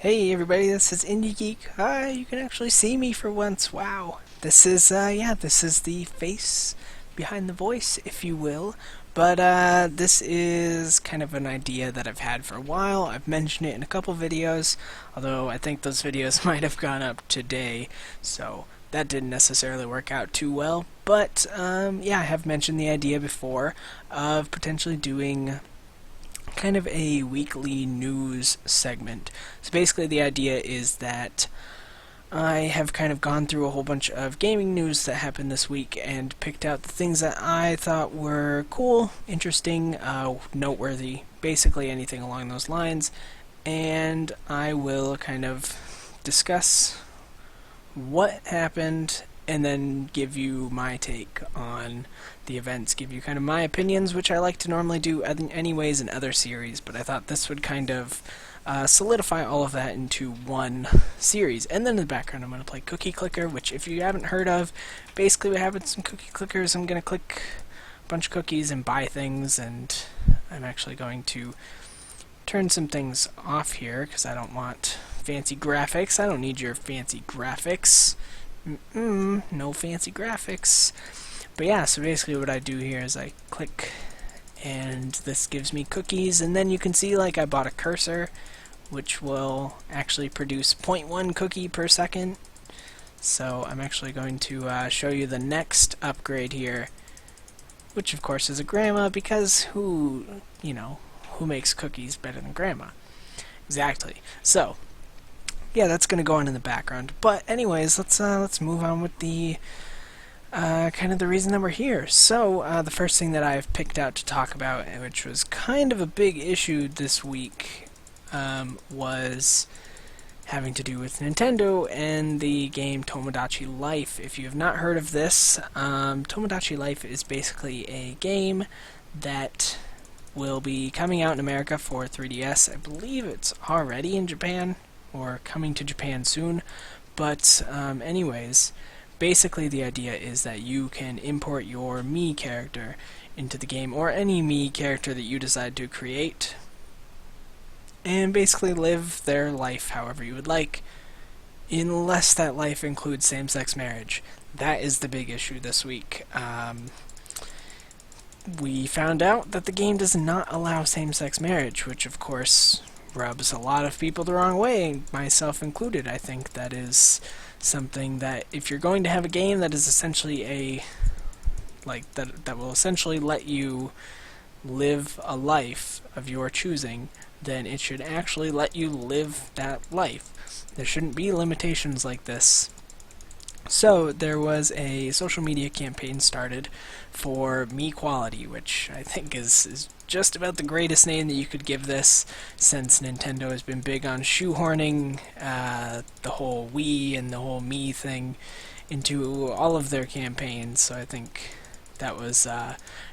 Hey everybody, this is IndieGeek. Hi, you can actually see me for once. Wow. This is the face behind the voice, if you will. But this is kind of an idea that I've had for a while. I've mentioned it in a couple videos, although I think those videos might have gone up today, so that didn't necessarily work out too well. But yeah, I have mentioned the idea before of potentially doing kind of a weekly news segment. So basically the idea is that I have kind of gone through a whole bunch of gaming news that happened this week and picked out the things that I thought were cool, interesting, noteworthy, basically anything along those lines, and I will kind of discuss what happened and then give you my take on the events, give you kind of my opinions, which I like to normally do anyways in other series, but I thought this would kind of solidify all of that into one series. And then in the background I'm going to play Cookie Clicker, which if you haven't heard of, basically what happens in Cookie Clickers, I'm going to click a bunch of cookies and buy things, and I'm actually going to turn some things off here because I don't want fancy graphics. I don't need your fancy graphics. No fancy graphics. But yeah, so basically what I do here is I click and this gives me cookies, and then you can see like I bought a cursor which will actually produce 0.1 cookie per second. So I'm actually going to show you the next upgrade here, which of course is a grandma, because who makes cookies better than grandma? Exactly. So yeah, that's going to go on in the background. But anyways, let's move on with the kind of the reason that we're here. So the first thing that I've picked out to talk about, which was kind of a big issue this week, was having to do with Nintendo and the game Tomodachi Life. If you have not heard of this, Tomodachi Life is basically a game that will be coming out in America for 3DS. I believe it's already in Japan, or coming to Japan soon. But anyways, basically the idea is that you can import your Mii character into the game, or any Mii character that you decide to create, and basically live their life however you would like, unless that life includes same-sex marriage. That is the big issue this week. We found out that the game does not allow same-sex marriage, which of course rubs a lot of people the wrong way, myself included. I think that is something that, if you're going to have a game that is essentially that will essentially let you live a life of your choosing, then it should actually let you live that life. There shouldn't be limitations like this. So there was a social media campaign started for Mequality, which I think is just about the greatest name that you could give this, since Nintendo has been big on shoehorning the whole Wii and the whole Mii thing into all of their campaigns. So I think that was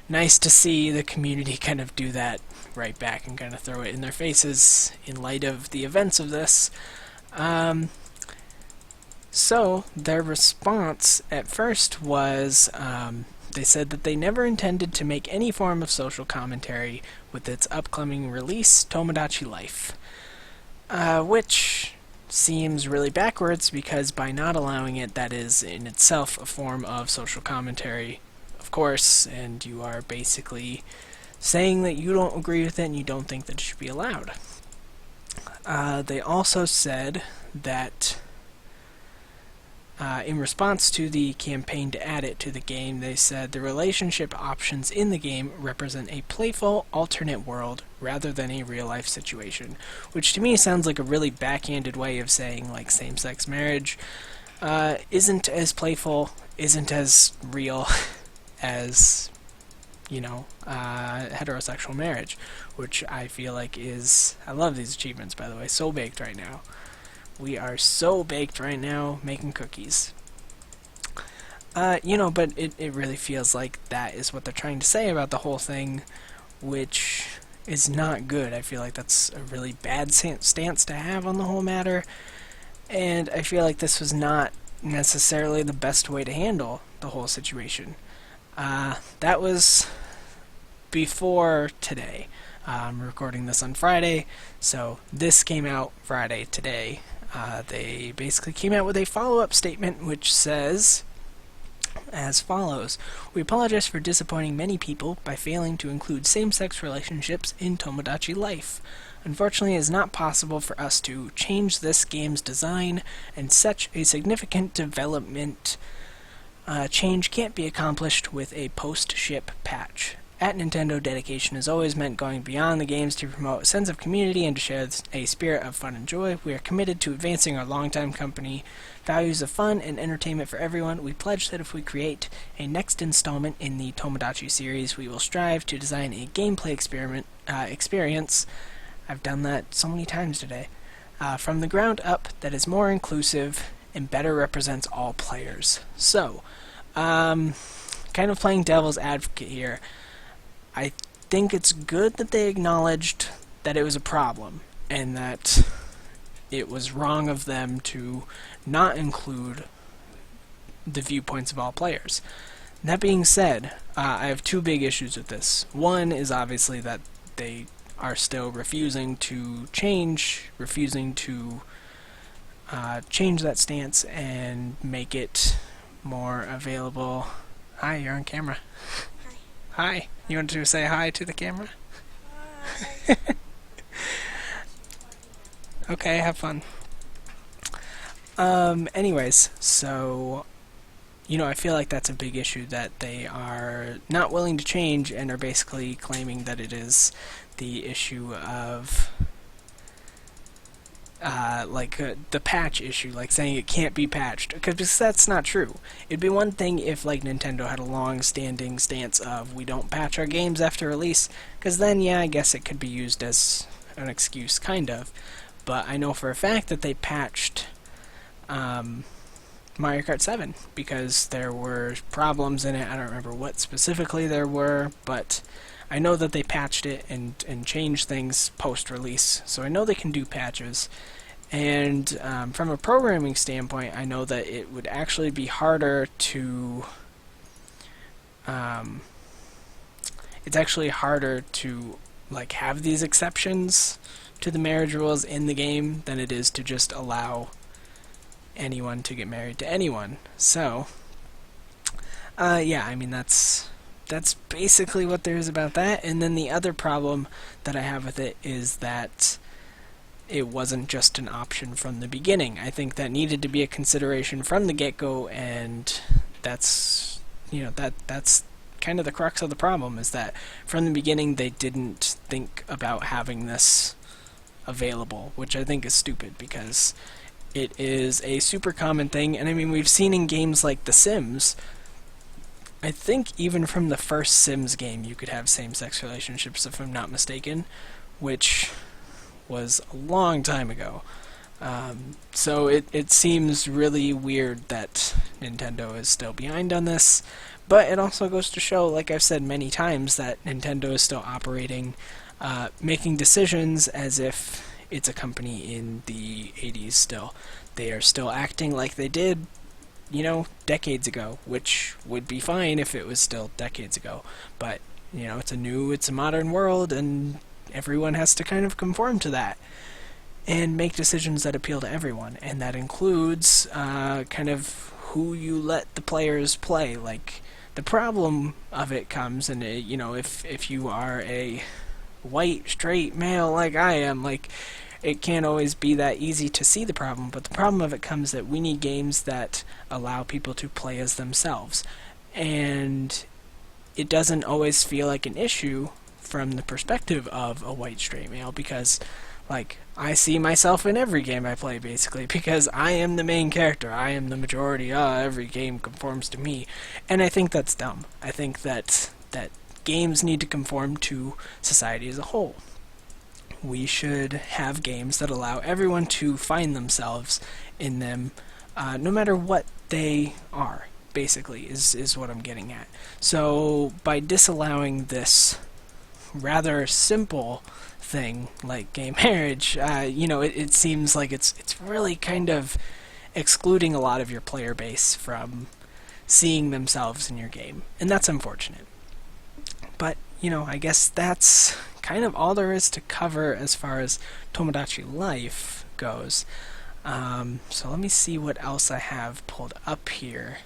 nice to see the community kind of do that right back and kind of throw it in their faces in light of the events of this. So their response at first was, they said that they never intended to make any form of social commentary with its upcoming release, Tomodachi Life. Which seems really backwards, because by not allowing it, that is in itself a form of social commentary, of course, and you are basically saying that you don't agree with it and you don't think that it should be allowed. They also said that in response to the campaign to add it to the game, they said the relationship options in the game represent a playful, alternate world rather than a real-life situation, which to me sounds like a really backhanded way of saying, like, same-sex marriage isn't as playful, isn't as real as, heterosexual marriage, which I feel like is... I love these achievements, by the way. So baked right now. We are so baked right now, making cookies. But it really feels like that is what they're trying to say about the whole thing, which is not good. I feel like that's a really bad stance to have on the whole matter, and I feel like this was not necessarily the best way to handle the whole situation. That was before today. I'm recording this on Friday, so this came out Friday today. They basically came out with a follow-up statement which says as follows: "We apologize for disappointing many people by failing to include same-sex relationships in Tomodachi Life. Unfortunately, it is not possible for us to change this game's design, and such a significant development change can't be accomplished with a post-ship patch. At Nintendo, dedication has always meant going beyond the games to promote a sense of community and to share a spirit of fun and joy. We are committed to advancing our longtime company values of fun and entertainment for everyone. We pledge that if we create a next installment in the Tomodachi series, we will strive to design a gameplay experience." I've done that so many times today. "From the ground up that is more inclusive and better represents all players." So, kind of playing devil's advocate here. I think it's good that they acknowledged that it was a problem and that it was wrong of them to not include the viewpoints of all players. That being said, I have two big issues with this. One is obviously that they are still refusing to change that stance and make it more available. Hi, you're on camera. Hi. You want to say hi to the camera? Hi. Okay, have fun. Anyways, so, I feel like that's a big issue, that they are not willing to change and are basically claiming that it is the issue of the patch issue, like saying it can't be patched, because that's not true. It'd be one thing if Nintendo had a long-standing stance of we don't patch our games after release, because then I guess it could be used as an excuse, kind of. But I know for a fact that they patched Mario Kart 7 because there were problems in it. I don't remember what specifically there were, but I know that they patched it and changed things post-release, so I know they can do patches. And from a programming standpoint, I know that it would actually be harder to... it's actually harder to have these exceptions to the marriage rules in the game than it is to just allow anyone to get married to anyone. So, that's basically what there is about that. And then the other problem that I have with it is that it wasn't just an option from the beginning. I think that needed to be a consideration from the get-go, and that's kind of the crux of the problem, is that from the beginning they didn't think about having this available, which I think is stupid because it is a super common thing. And I mean, we've seen in games like The Sims, I think even from the first Sims game you could have same-sex relationships, if I'm not mistaken, which was a long time ago. So it seems really weird that Nintendo is still behind on this, but it also goes to show, like I've said many times, that Nintendo is still operating, making decisions as if it's a company in the 80s still. They are still acting like they did, decades ago, which would be fine if it was still decades ago. But, it's a modern world, and everyone has to kind of conform to that and make decisions that appeal to everyone, and that includes kind of who you let the players play. Like, the problem of it comes, and if you are a white, straight male like I am, it can't always be that easy to see the problem, but the problem of it comes that we need games that allow people to play as themselves. And it doesn't always feel like an issue from the perspective of a white, straight male, because, I see myself in every game I play, basically, because I am the main character. I am the majority. Every game conforms to me. And I think that's dumb. I think that games need to conform to society as a whole. We should have games that allow everyone to find themselves in them, no matter what they are, basically, is what I'm getting at. So, by disallowing this rather simple thing like gay marriage, it seems like it's really kind of excluding a lot of your player base from seeing themselves in your game, and that's unfortunate. But, I guess that's kind of all there is to cover as far as Tomodachi Life goes. So let me see what else I have pulled up here.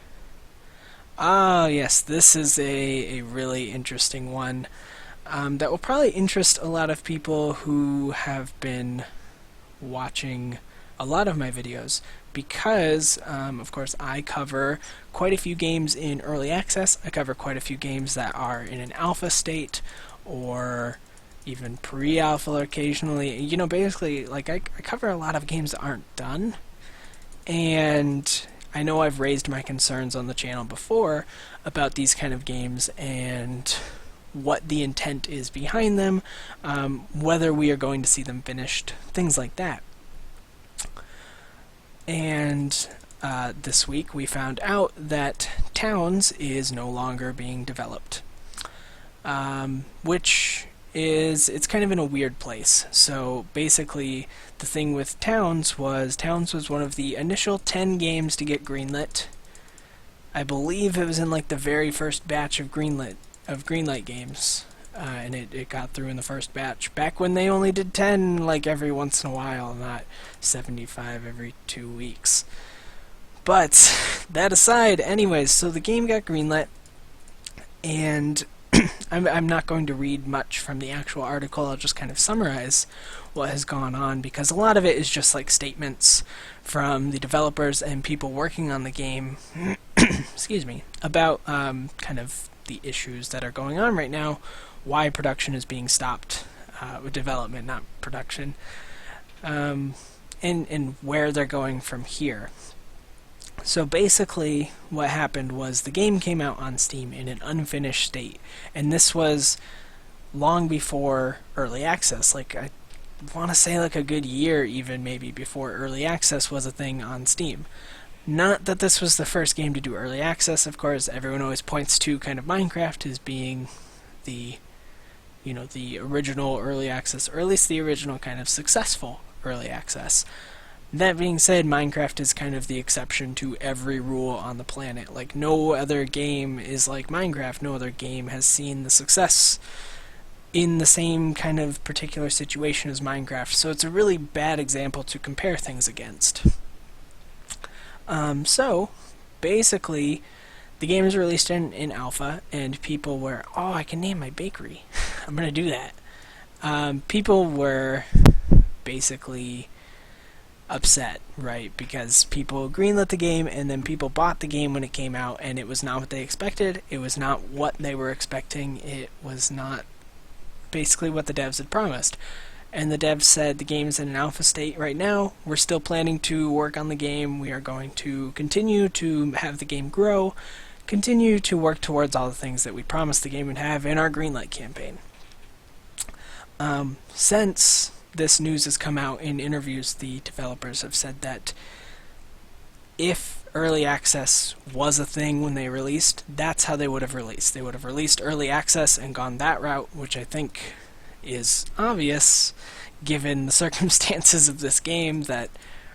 Oh yes, this is a really interesting one that will probably interest a lot of people who have been watching a lot of my videos, because of course I cover quite a few games in early access. I cover quite a few games that are in an alpha state or even pre-alpha occasionally. You know, basically, like I cover a lot of games that aren't done, and I know I've raised my concerns on the channel before about these kind of games and what the intent is behind them, whether we are going to see them finished, things like that. And this week we found out that Towns is no longer being developed, which it's kind of in a weird place. So basically the thing with Towns was one of the initial 10 games to get greenlit. I believe it was in like the very first batch of greenlight games, and it got through in the first batch, back when they only did 10 like every once in a while, not 75 every 2 weeks. But that aside, anyways, so the game got greenlit, and I'm not going to read much from the actual article. I'll just kind of summarize what has gone on, because a lot of it is just like statements from the developers and people working on the game excuse me, about kind of the issues that are going on right now, why production is being stopped, development, not production, and where they're going from here. So basically what happened was the game came out on Steam in an unfinished state, and this was long before early access. Like, I want to say like a good year even maybe before early access was a thing on Steam. Not that this was the first game to do early access, of course. Everyone always points to kind of Minecraft as being the, you know, the original early access, or at least the original kind of successful early access. That being said, Minecraft is kind of the exception to every rule on the planet. Like, no other game is like Minecraft. No other game has seen the success in the same kind of particular situation as Minecraft. So it's a really bad example to compare things against. So basically, the game is released in alpha, and people were, oh, I can name my bakery. I'm going to do that. People were basically upset, right? Because people greenlit the game, and then people bought the game when it came out, and it was not what they expected. It was not what they were expecting. It was not basically what the devs had promised. And the devs said the game's in an alpha state right now. We're still planning to work on the game. We are going to continue to have the game grow, continue to work towards all the things that we promised the game would have in our Greenlight campaign. Since this news has come out in interviews, the developers have said that if early access was a thing when they released, that's how they would have released. They would have released early access and gone that route, which I think is obvious given the circumstances of this game, that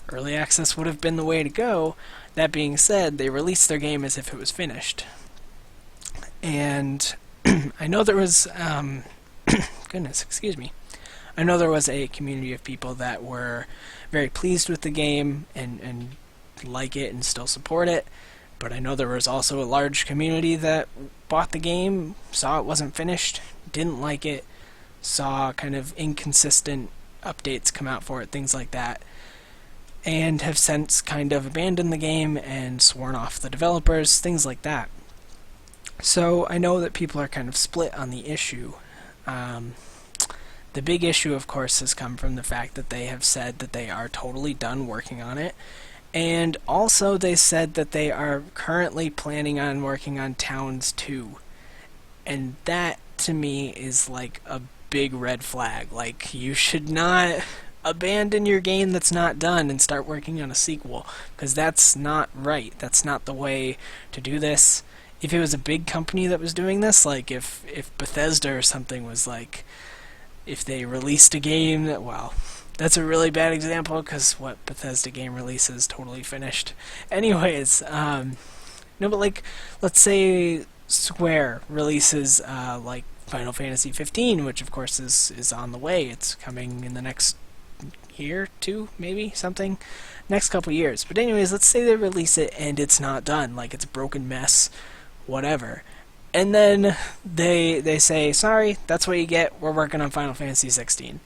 early access would have been the way to go. That being said, they released their game as if it was finished. And I know there was goodness, excuse me. I know there was a community of people that were very pleased with the game and like it and still support it, but I know there was also a large community that bought the game, saw it wasn't finished, didn't like it, saw kind of inconsistent updates come out for it, things like that, and have since kind of abandoned the game and sworn off the developers, things like that. So I know that people are kind of split on the issue. The big issue, of course, has come from the fact that they have said that they are totally done working on it, and also they said that they are currently planning on working on Towns 2. And that, to me, is like a big red flag. Like, you should not abandon your game that's not done and start working on a sequel, because that's not right. That's not the way to do this. If it was a big company that was doing this, like if Bethesda or something was like, if they released a game that, well, that's a really bad example, because what Bethesda game releases totally finished. Anyways, no, but like, let's say Square releases like Final Fantasy 15, which of course is on the way. It's coming in the next year, two, maybe, something, next couple years. But anyways, let's say they release it and it's not done, like it's a broken mess, whatever. And then they say, sorry, that's what you get, we're working on Final Fantasy 16.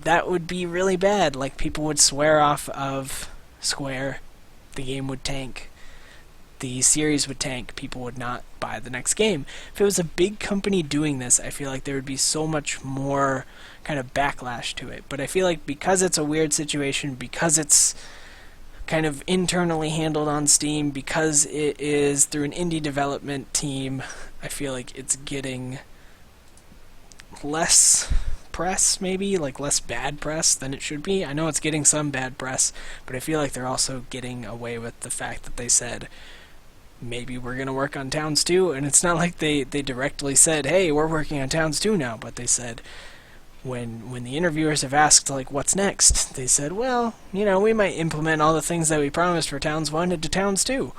That would be really bad. Like, people would swear off of Square, the game would tank, the series would tank, people would not buy the next game. If it was a big company doing this, I feel like there would be so much more kind of backlash to it. But I feel like because it's a weird situation, because it's kind of internally handled on Steam, because it is through an indie development team, I feel like it's getting less press, maybe, like less bad press than it should be. I know it's getting some bad press, but I feel like they're also getting away with the fact that they said, maybe we're going to work on Towns 2, and it's not like they directly said, hey, we're working on Towns 2 now, but they said, when the interviewers have asked, like, what's next, they said, well, you know, we might implement all the things that we promised for Towns 1 into Towns 2.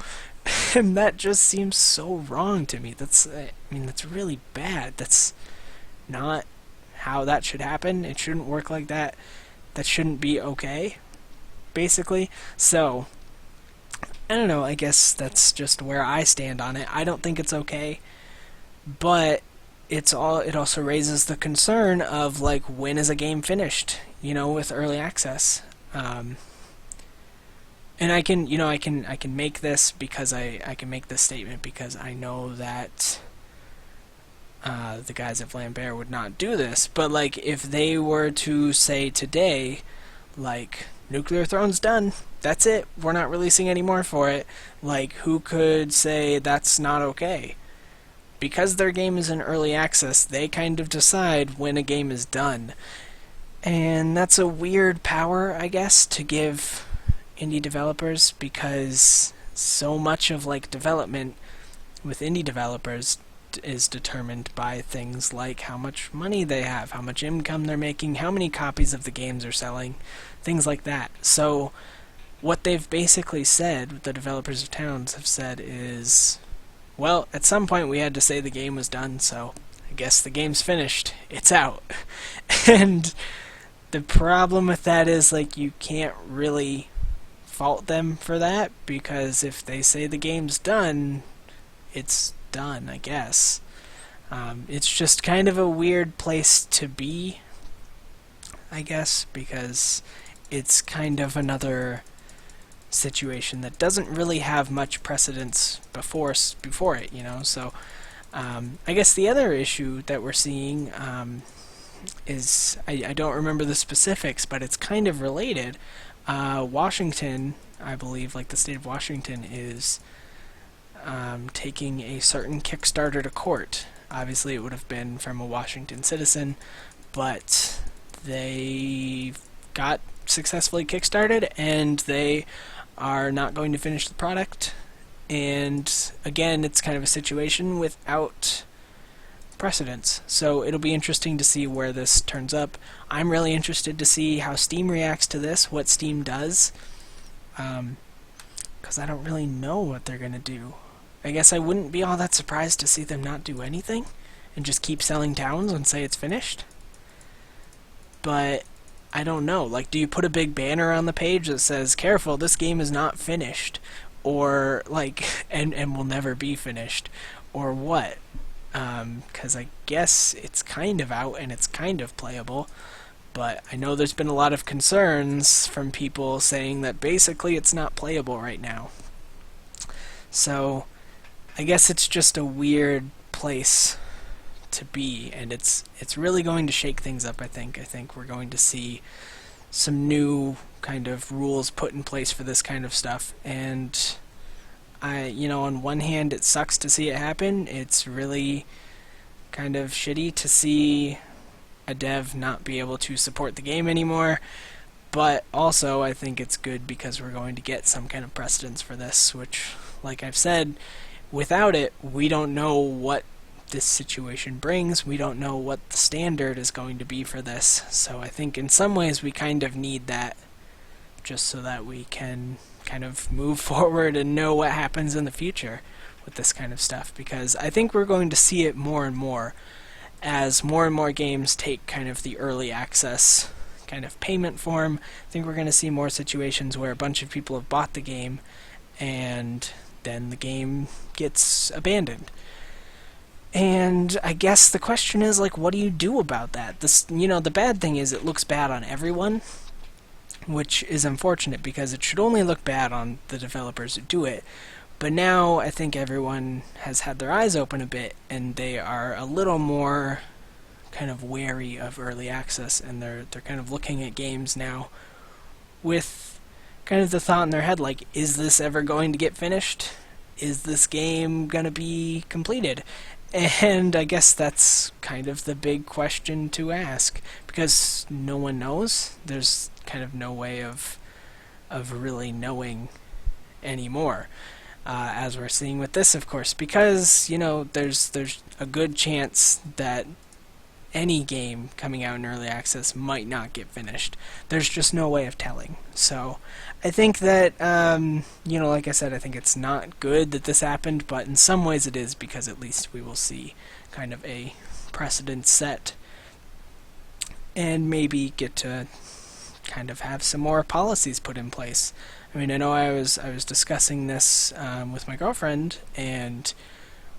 And that just seems so wrong to me. That's really bad. That's not how that should happen. It shouldn't work like that. That shouldn't be okay, basically. So, I don't know, I guess that's just where I stand on it. I don't think it's okay, but it also raises the concern of, like, when is a game finished, you know, with early access. And I can make this because I can make this statement because I know that the guys at Lambert would not do this, but, like, if they were to say today, like, Nuclear Throne's done, that's it, we're not releasing any more for it, like, who could say that's not okay? Because their game is in early access, they kind of decide when a game is done. And that's a weird power, I guess, to give indie developers, because so much of, like, development with indie developers is determined by things like how much money they have, how much income they're making, how many copies of the games are selling, things like that. So what they've basically said, the developers of Towns have said, is, well, at some point we had to say the game was done, so I guess the game's finished. It's out. And the problem with that is, like, you can't really fault them for that, because if they say the game's done, it's done, I guess. It's just kind of a weird place to be, I guess, because it's kind of another situation that doesn't really have much precedence before it, you know. So I guess the other issue that we're seeing is, I don't remember the specifics, but it's kind of related. Washington, I believe, like the state of Washington, is taking a certain Kickstarter to court. Obviously it would have been from a Washington citizen, but they got successfully kickstarted and they are not going to finish the product. And again, it's kind of a situation without precedence, so it'll be interesting to see where this turns up. I'm really interested to see how Steam reacts to this, what Steam does, because I don't really know what they're going to do. I guess I wouldn't be all that surprised to see them not do anything and just keep selling Towns and say it's finished. But I don't know. Like, do you put a big banner on the page that says, careful, this game is not finished, or, like, and will never be finished, or what? Because I guess it's kind of out and it's kind of playable, but I know there's been a lot of concerns from people saying that basically it's not playable right now. So I guess it's just a weird place to be, and it's really going to shake things up, I think. I think we're going to see some new kind of rules put in place for this kind of stuff, and on one hand, it sucks to see it happen. It's really kind of shitty to see a dev not be able to support the game anymore, but also I think it's good because we're going to get some kind of precedence for this, which, like I've said, without it, we don't know what this situation brings. We don't know what the standard is going to be for this, so I think in some ways we kind of need that just so that we can kind of move forward and know what happens in the future with this kind of stuff, because I think we're going to see it more and more. as more and more games take kind of the early access kind of payment form, I think we're going to see more situations where a bunch of people have bought the game and then the game gets abandoned. And I guess the question is, like, what do you do about that? The bad thing is it looks bad on everyone, which is unfortunate because it should only look bad on the developers who do it. But now I think everyone has had their eyes open a bit, and they are a little more kind of wary of early access, and they're kind of looking at games now with kind of the thought in their head, like, is this ever going to get finished? Is this game going to be completed? And I guess that's kind of the big question to ask, because no one knows. There's kind of no way of really anymore. As we're seeing with this, of course, because there's a good chance that any game coming out in early access might not get finished. There's just no way of telling. So I think that like I said, I think it's not good that this happened, but in some ways it is, because at least we will see kind of a precedent set and maybe get to kind of have some more policies put in place. I mean, I know I was discussing this with my girlfriend, and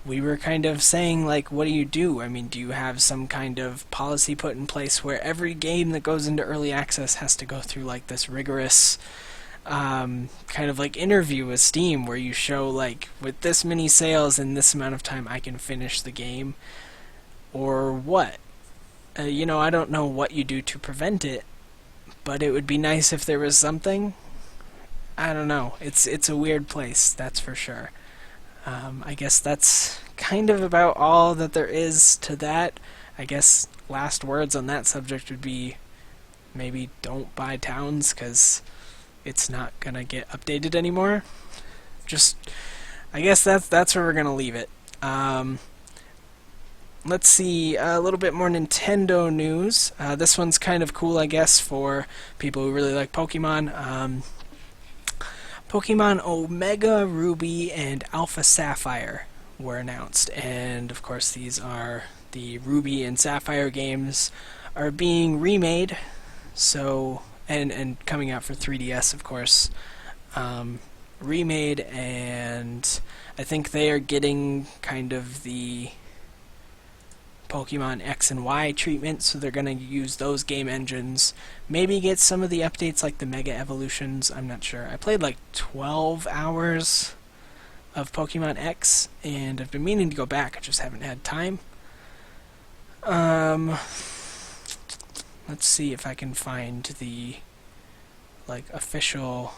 we were kind of saying, like, what do you do? I mean, do you have some kind of policy put in place where every game that goes into early access has to go through, like, this rigorous kind of, like, interview with Steam where you show, like, with this many sales in this amount of time, I can finish the game? Or what? I don't know what you do to prevent it, but it would be nice if there was something. I don't know. It's a weird place, that's for sure. I guess that's kind of about all that there is to that. I guess last words on that subject would be maybe don't buy towns, because it's not going to get updated anymore. I guess that's where we're going to leave it. Let's see, a little bit more Nintendo news. This one's kind of cool, I guess, for people who really like Pokemon. Pokemon Omega Ruby and Alpha Sapphire were announced, and of course these are the Ruby and Sapphire games are being remade, so and coming out for 3DS, of course, remade, and I think they are getting kind of the Pokemon X and Y treatment, so they're going to use those game engines, maybe get some of the updates like the Mega Evolutions. I'm not sure. I played like 12 hours of Pokemon X, and I've been meaning to go back, I just haven't had time. Let's see if I can find the official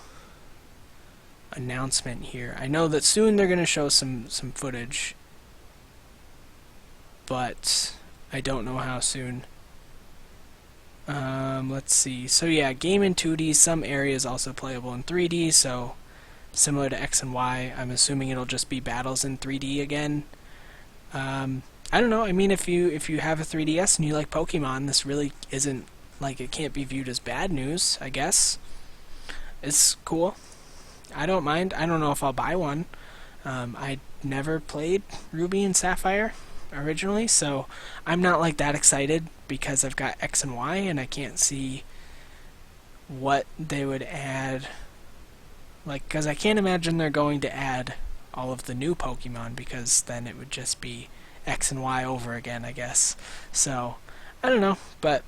announcement here. I know that soon they're going to show some footage, but I don't know how soon. Let's see. So yeah, game in 2D, some areas also playable in 3D, so similar to X and Y. I'm assuming it'll just be battles in 3D again. I don't know. I mean, if you have a 3DS and you like Pokemon, this really isn't, like, it can't be viewed as bad news, I guess. It's cool. I don't mind. I don't know if I'll buy one. I never played Ruby and Sapphire originally, so I'm not like that excited because I've got X and Y and I can't see what they would add, like, because I can't imagine they're going to add all of the new Pokemon, because then it would just be X and Y over again, I guess. So I don't know, but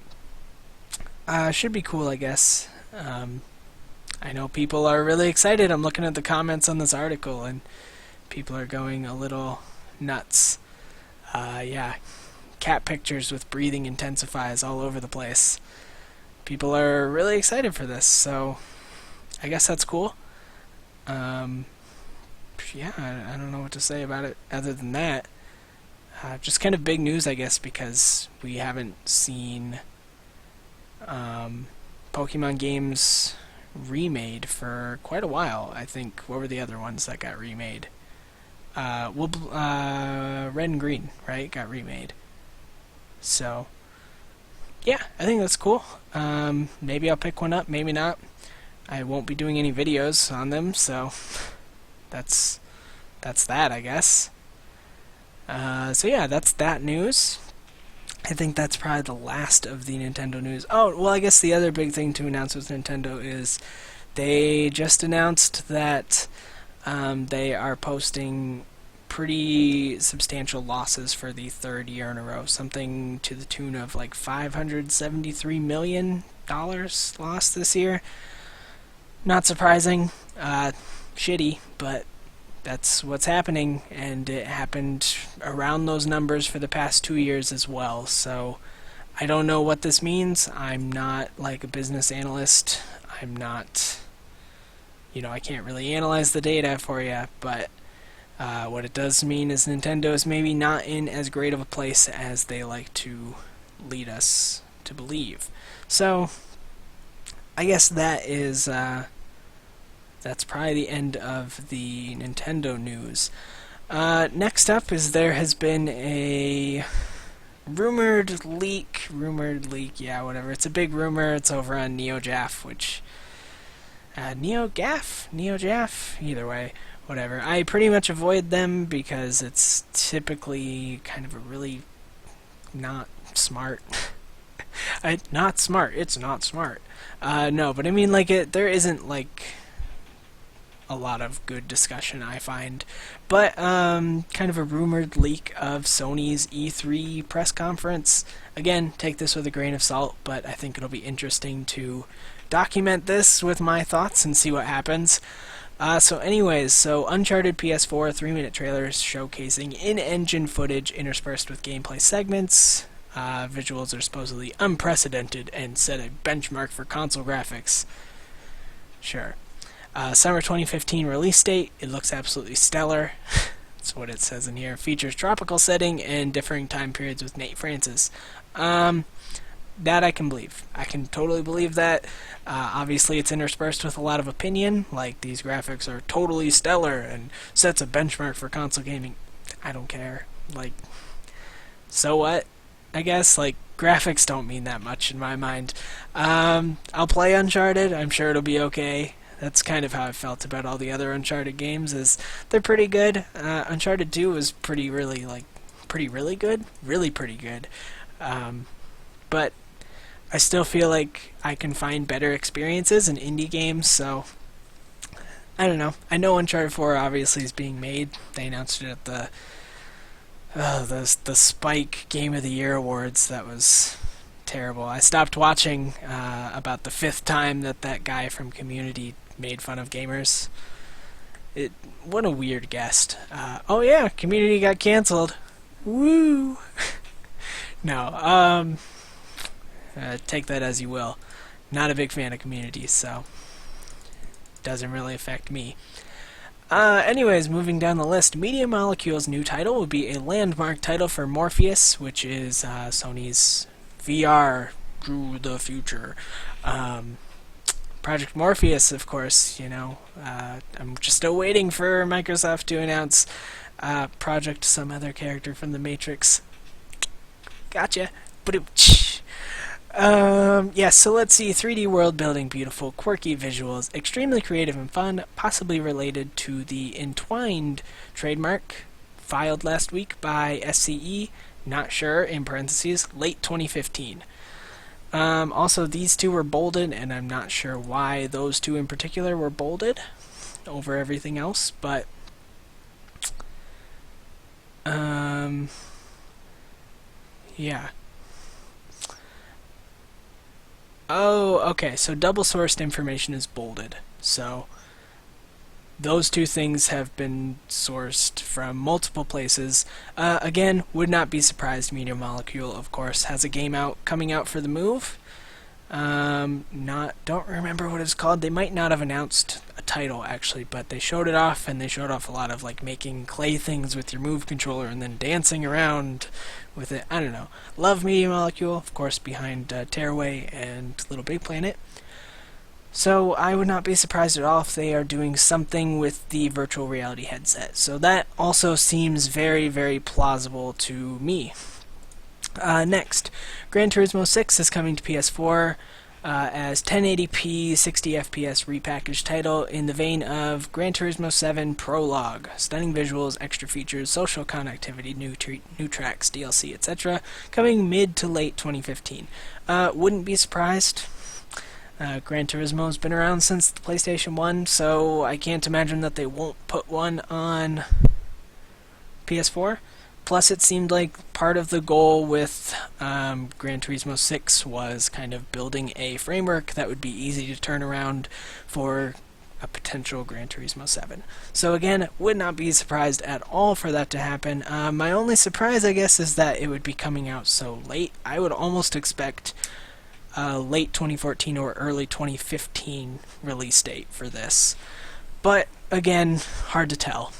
should be cool, I guess. I know people are really excited. I'm looking at the comments on this article and people are going a little nuts. Yeah, cat pictures with breathing intensifies all over the place. People are really excited for this, so I guess that's cool. Yeah, I don't know what to say about it other than that. Just kind of big news, I guess, because we haven't seen Pokemon games remade for quite a while. I think, what were the other ones that got remade? Red and Green, right, got remade. So, yeah, I think that's cool. Maybe I'll pick one up, maybe not. I won't be doing any videos on them, so that's that, I guess. So yeah, that's that news. I think that's probably the last of the Nintendo news. Oh, well, I guess the other big thing to announce with Nintendo is they just announced that they are posting pretty substantial losses for the third year in a row, something to the tune of like $573 million lost this year. Not surprising, shitty, but that's what's happening, and it happened around those numbers for the past 2 years as well. So I don't know what this means. I'm not like a business analyst. I'm not, I can't really analyze the data for you, but what it does mean is Nintendo is maybe not in as great of a place as they like to lead us to believe. So I guess that's probably the end of the Nintendo news. Next up is there has been a rumored leak, yeah, whatever. It's a big rumor. It's over on NeoJaf, which NeoJaf, either way, whatever. I pretty much avoid them because it's typically kind of a really not smart. It's not smart. No, but I mean, like, there isn't like a lot of good discussion, I find. But kind of a rumored leak of Sony's E3 press conference. Again, take this with a grain of salt, but I think it'll be interesting to document this with my thoughts and see what happens. So Uncharted PS4 3-minute trailers showcasing in-engine footage interspersed with gameplay segments. Visuals are supposedly unprecedented and set a benchmark for console graphics. Sure. Summer 2015 release date. It looks absolutely stellar. That's what it says in here. Features tropical setting and differing time periods with Nate Francis. That I can believe. I can totally believe that. Obviously, it's interspersed with a lot of opinion, like these graphics are totally stellar and sets a benchmark for console gaming. I don't care. Like, so what? I guess, like, graphics don't mean that much in my mind. I'll play Uncharted. I'm sure it'll be okay. That's kind of how I felt about all the other Uncharted games, is they're pretty good. Uncharted 2 was pretty good. But I still feel like I can find better experiences in indie games, so I don't know. I know Uncharted 4 obviously is being made. They announced it at the Spike Game of the Year Awards. That was terrible. I stopped watching about the 5th time that guy from Community made fun of gamers. What a weird guest. Oh yeah, Community got canceled. Woo! No, take that as you will. Not a big fan of Community, so doesn't really affect me. Anyways, moving down the list, Media Molecule's new title will be a landmark title for Morpheus, which is Sony's VR through the future. Project Morpheus, of course, I'm just still waiting for Microsoft to announce Project some other character from the Matrix. Gotcha. So let's see. 3D world building, beautiful, quirky visuals, extremely creative and fun, possibly related to the Entwined trademark, filed last week by SCE, not sure, in parentheses, late 2015. Also, these two were bolded, and I'm not sure why those two in particular were bolded over everything else, but yeah. Oh, okay, so double-sourced information is bolded. So those two things have been sourced from multiple places. Again, would not be surprised. Media Molecule, of course, has a game coming out for the Move. Don't remember what it's called. They might not have announced a title, actually, but they showed it off, and they showed off a lot of, like, making clay things with your Move controller and then dancing around with it. I don't know. Love Media Molecule, of course, behind Tearaway and Little Big Planet. So I would not be surprised at all if they are doing something with the virtual reality headset. So that also seems very, very plausible to me. Next, Gran Turismo 6 is coming to PS4. as 1080p 60 FPS repackaged title in the vein of Gran Turismo 7 Prologue. Stunning visuals, extra features, social connectivity, new tracks, DLC, etc. Coming mid to late 2015. Wouldn't be surprised. Gran Turismo's been around since the PlayStation 1, so I can't imagine that they won't put one on PS4. Plus, it seemed like part of the goal with Gran Turismo 6 was kind of building a framework that would be easy to turn around for a potential Gran Turismo 7. So again, would not be surprised at all for that to happen. My only surprise, I guess, is that it would be coming out so late. I would almost expect late 2014 or early 2015 release date for this. But again, hard to tell.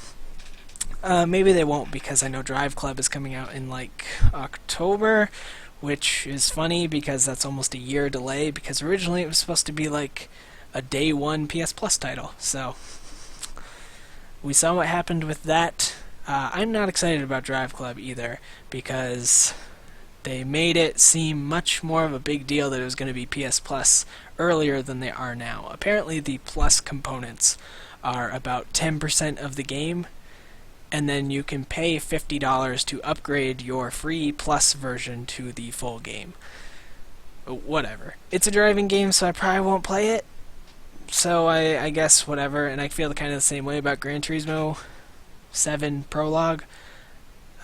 Maybe they won't, because I know Drive Club is coming out in like October, which is funny because that's almost a year delay, because originally it was supposed to be like a day one PS Plus title. So we saw what happened with that. I'm not excited about Drive Club either, because they made it seem much more of a big deal that it was going to be PS Plus earlier than they are now. Apparently the Plus components are about 10% of the game, and then you can pay $50 to upgrade your free Plus version to the full game. Whatever. It's a driving game, so I probably won't play it. So I guess whatever, and I feel kind of the same way about Gran Turismo 7 Prologue.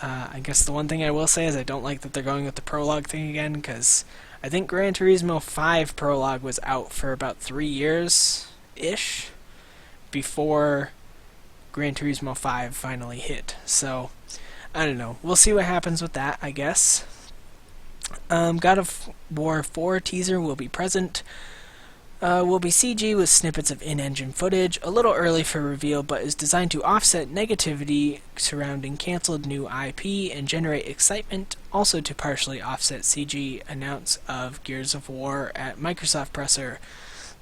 I guess the one thing I will say is I don't like that they're going with the Prologue thing again, because I think Gran Turismo 5 Prologue was out for about 3 years-ish before Gran Turismo 5 finally hit. So, I don't know. We'll see what happens with that, I guess. God of War 4 teaser will be present. Will be CG with snippets of in-engine footage, a little early for reveal, but is designed to offset negativity surrounding cancelled new IP and generate excitement, also to partially offset CG announce of Gears of War at Microsoft presser.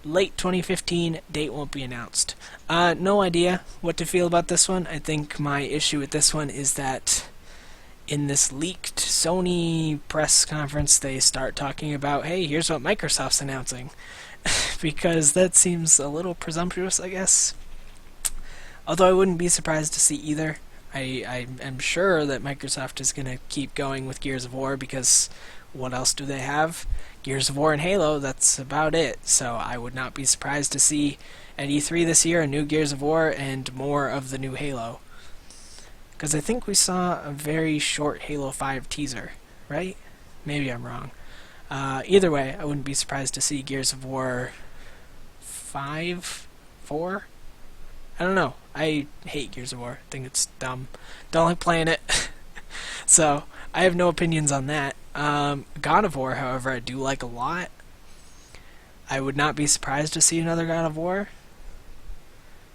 Late 2015, date won't be announced. No idea what to feel about this one. I think my issue with this one is that in this leaked Sony press conference, they start talking about, hey, here's what Microsoft's announcing. Because that seems a little presumptuous, I guess. Although I wouldn't be surprised to see either. I am sure that Microsoft is going to keep going with Gears of War, because what else do they have? Gears of War and Halo, that's about it. So I would not be surprised to see at E3 this year a new Gears of War and more of the new Halo. Because I think we saw a very short Halo 5 teaser, right? Maybe I'm wrong. Either way, I wouldn't be surprised to see Gears of War 5? 4? I don't know. I hate Gears of War. I think it's dumb. Don't like playing it. So, I have no opinions on that. God of War, however, I do like a lot. I would not be surprised to see another God of War.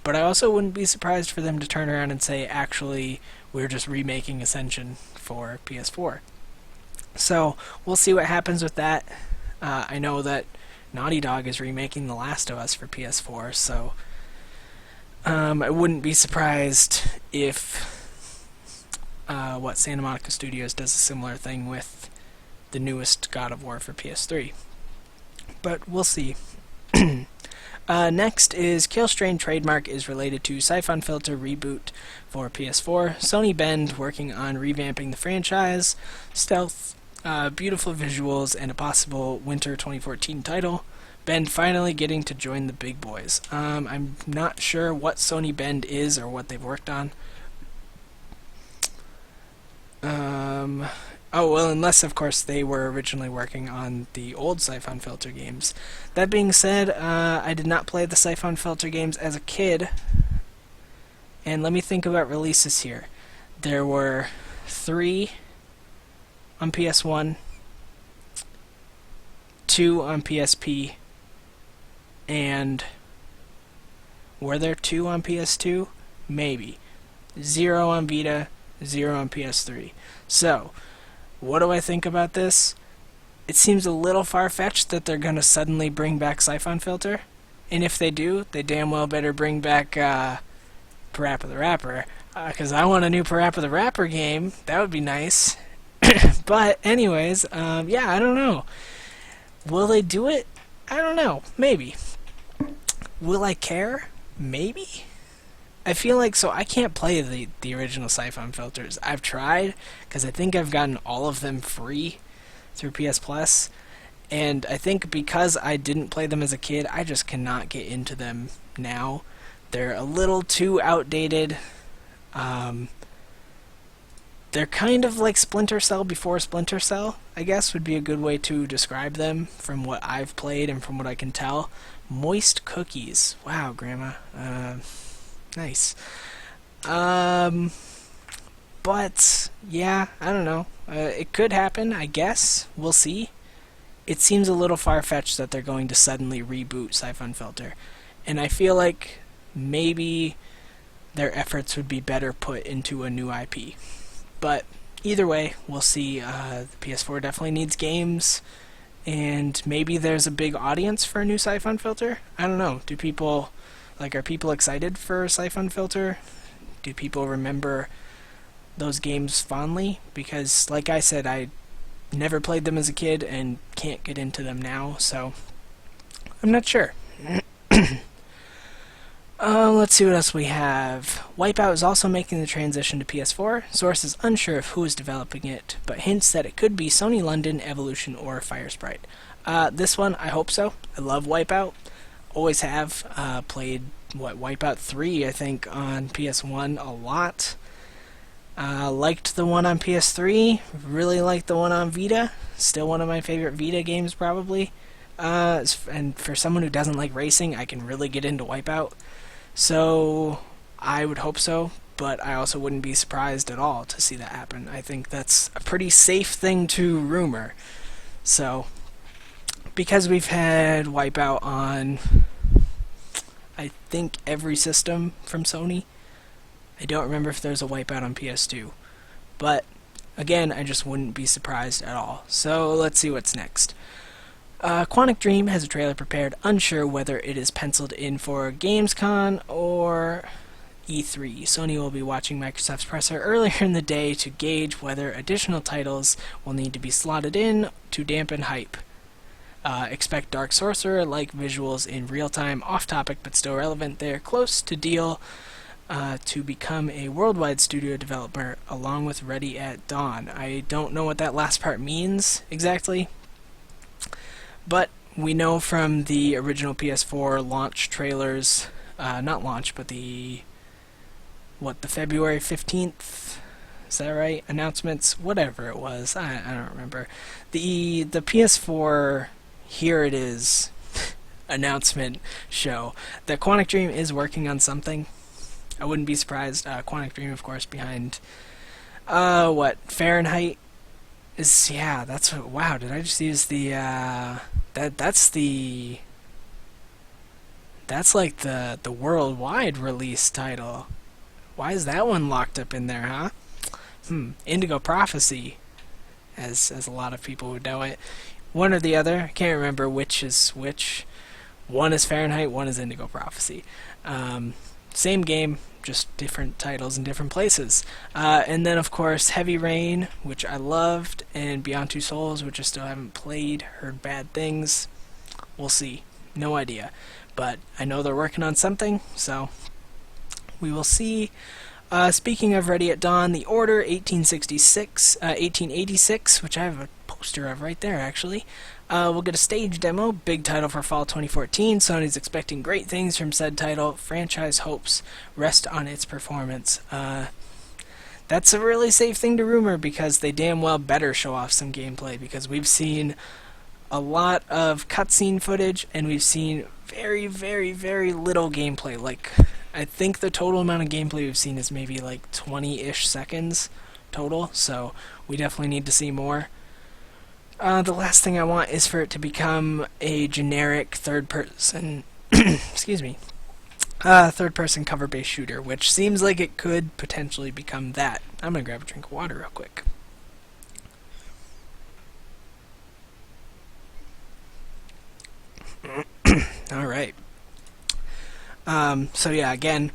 But I also wouldn't be surprised for them to turn around and say, actually, we're just remaking Ascension for PS4. So, we'll see what happens with that. I know that Naughty Dog is remaking The Last of Us for PS4, so I wouldn't be surprised if Santa Monica Studios does a similar thing with the newest God of War for PS3. But we'll see. Next is Killstrain trademark is related to Siphon Filter reboot for PS4. Sony Bend working on revamping the franchise. Stealth, beautiful visuals, and a possible winter 2014 title. Bend finally getting to join the big boys. I'm not sure what Sony Bend is or what they've worked on. Unless, of course, they were originally working on the old Siphon Filter games. That being said, I did not play the Siphon Filter games as a kid. And let me think about releases here. There were 3 on PS1, 2 on PSP, and were there 2 on PS2? Maybe. 0 on Vita, 0 on PS3. So, what do I think about this? It seems a little far-fetched that they're going to suddenly bring back Siphon Filter. And if they do, they damn well better bring back Parappa the Rapper. Because I want a new Parappa the Rapper game. That would be nice. But anyways, yeah, I don't know. Will they do it? I don't know. Maybe. Will I care? Maybe. I feel like so I can't play the original Siphon filters. I've tried because I think I've gotten all of them free through PS Plus, and I think because I didn't play them as a kid, I just cannot get into them now. They're a little too outdated. They're kind of like Splinter Cell before Splinter Cell, I guess would be a good way to describe them from what I've played and from what I can tell. Moist cookies. Wow, Grandma. Nice. But, yeah, I don't know. It could happen, I guess. We'll see. It seems a little far-fetched that they're going to suddenly reboot Siphon Filter. And I feel like maybe their efforts would be better put into a new IP. But either way, we'll see. The PS4 definitely needs games, and maybe there's a big audience for a new Siphon Filter. I don't know. Are people excited for Siphon Filter? Do people remember those games fondly? Because, like I said, I never played them as a kid and can't get into them now, so I'm not sure. Let's see what else we have. Wipeout is also making the transition to PS4. Source is unsure of who is developing it, but hints that it could be Sony London, Evolution, or Firesprite. This one, I hope so. I love Wipeout. Always have. Played, Wipeout 3, I think, on PS1 a lot. Liked the one on PS3. Really liked the one on Vita. Still one of my favorite Vita games, probably. And for someone who doesn't like racing, I can really get into Wipeout. So, I would hope so, but I also wouldn't be surprised at all to see that happen. I think that's a pretty safe thing to rumor. So, because we've had Wipeout on, I think, every system from Sony, I don't remember if there's a Wipeout on PS2. But, again, I just wouldn't be surprised at all. So, let's see what's next. Quantic Dream has a trailer prepared, unsure whether it is penciled in for Gamescom or E3. Sony will be watching Microsoft's presser earlier in the day to gauge whether additional titles will need to be slotted in to dampen hype. Expect Dark Sorcerer-like visuals in real time, off-topic but still relevant. They're close to deal to become a worldwide studio developer along with Ready at Dawn. I don't know what that last part means exactly. But we know from the original PS4 launch trailers, not launch, but the February 15th, is that right? Announcements, whatever it was, I don't remember. The PS4, here it is, announcement show that Quantic Dream is working on something. I wouldn't be surprised. Quantic Dream, of course, behind, Fahrenheit? That's what, wow, did I just use the, that's like the worldwide release title. Why is that one locked up in there, huh? Indigo Prophecy, as a lot of people would know it. One or the other, I can't remember which is which. One is Fahrenheit, one is Indigo Prophecy. Same game, just different titles in different places. And then, of course, Heavy Rain, which I loved, and Beyond Two Souls, which I still haven't played, heard bad things. We'll see. No idea. But I know they're working on something, so we will see. Speaking of Ready at Dawn, The Order 1886, which I have a poster of right there, actually. We'll get a stage demo, big title for fall 2014. Sony's expecting great things from said title. Franchise hopes rest on its performance. That's a really safe thing to rumor because they damn well better show off some gameplay because we've seen a lot of cutscene footage and we've seen very, very, very little gameplay. Like, I think the total amount of gameplay we've seen is maybe like 20-ish seconds total, so we definitely need to see more. The last thing I want is for it to become a generic third-person, excuse me, third-person cover-based shooter, which seems like it could potentially become that. I'm gonna grab a drink of water real quick. Alright. So yeah, again,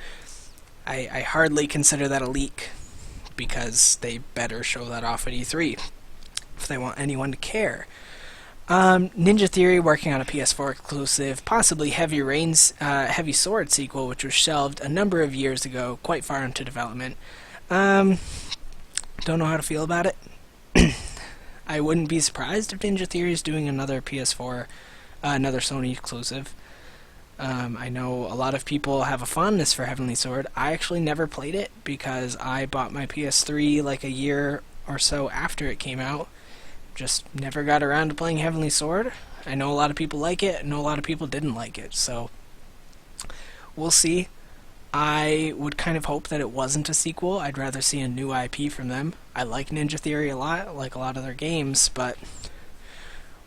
I hardly consider that a leak, because they better show that off at E3, if they want anyone to care. Ninja Theory working on a PS4 exclusive, possibly Heavy Rain's Heavy Sword sequel, which was shelved a number of years ago, quite far into development. Don't know how to feel about it. I wouldn't be surprised if Ninja Theory is doing another PS4, another Sony exclusive. I know a lot of people have a fondness for Heavenly Sword. I actually never played it because I bought my PS3 like a year or so after it came out. Just never got around to playing Heavenly Sword. I know a lot of people like it, I know a lot of people didn't like it, so we'll see. I would kind of hope that it wasn't a sequel. I'd rather see a new IP from them. I like Ninja Theory a lot, like a lot of their games, but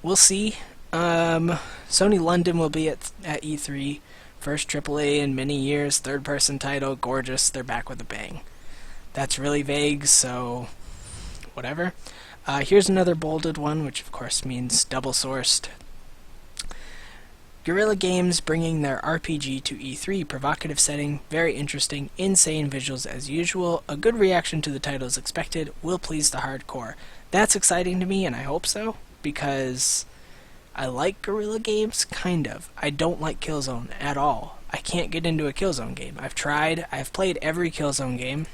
we'll see. Sony London will be at E3. First AAA in many years, third-person title, gorgeous, they're back with a bang. That's really vague, so whatever. Here's another bolded one, which of course means double-sourced. Guerrilla Games bringing their RPG to E3, provocative setting, very interesting, insane visuals as usual, a good reaction to the title is expected, will please the hardcore. That's exciting to me, and I hope so, because I like Guerrilla Games, kind of. I don't like Killzone at all. I can't get into a Killzone game. I've tried, I've played every Killzone game,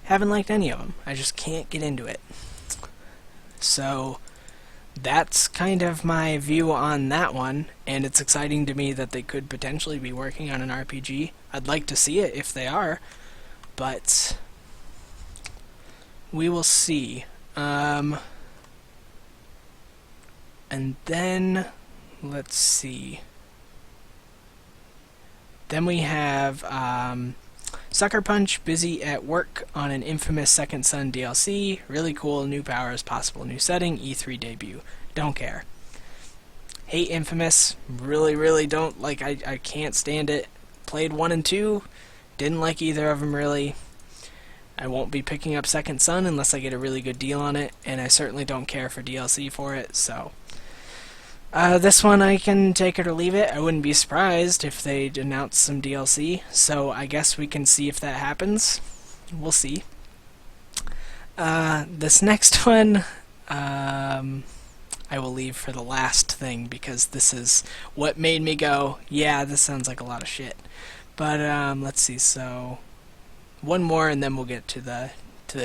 haven't liked any of them. I just can't get into it. So that's kind of my view on that one, and it's exciting to me that they could potentially be working on an RPG. I'd like to see it if they are, but we will see. And then, let's see. Then we have Sucker Punch busy at work on an infamous Second Son DLC. Really cool, new powers, possible new setting, E3 debut. Don't care. Hate Infamous. Really don't. Like, I can't stand it. Played 1 and 2. Didn't like either of them, really. I won't be picking up Second Son unless I get a really good deal on it, and I certainly don't care for DLC for it, so this one I can take it or leave it. I wouldn't be surprised if they'd announce some DLC, so I guess we can see if that happens. We'll see. This next one, I will leave for the last thing, because this is what made me go, yeah, this sounds like a lot of shit. But, let's see, so one more and then we'll get to the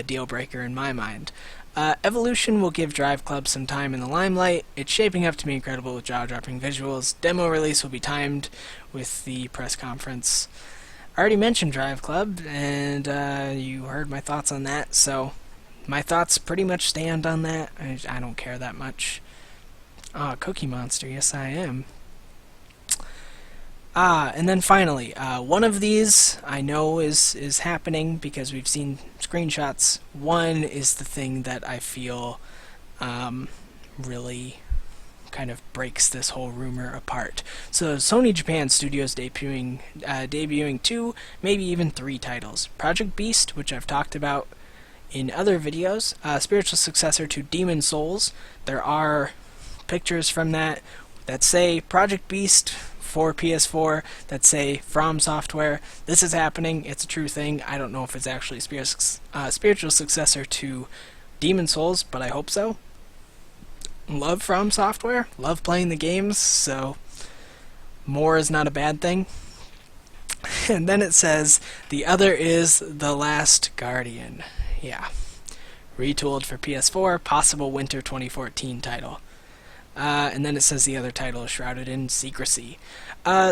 deal breaker in my mind. Evolution will give Drive Club some time in the limelight. It's shaping up to be incredible with jaw-dropping visuals. Demo release will be timed with the press conference. I already mentioned Drive Club, and you heard my thoughts on that, so my thoughts pretty much stand on that. I don't care that much. Cookie Monster, yes I am. And then finally, one of these I know is happening because we've seen screenshots. One is the thing that I feel really kind of breaks this whole rumor apart. So Sony Japan Studios debuting 2, maybe even 3 titles. Project Beast, which I've talked about in other videos, spiritual successor to Demon Souls. There are pictures from that say Project Beast for PS4 that say From Software. This is happening. It's a true thing. I don't know if it's actually a spiritual successor to Demon Souls, but I hope so. Love From Software. Love playing the games, so more is not a bad thing. And then it says, the other is The Last Guardian. Yeah. Retooled for PS4, possible winter 2014 title. And then it says the other title is shrouded in secrecy.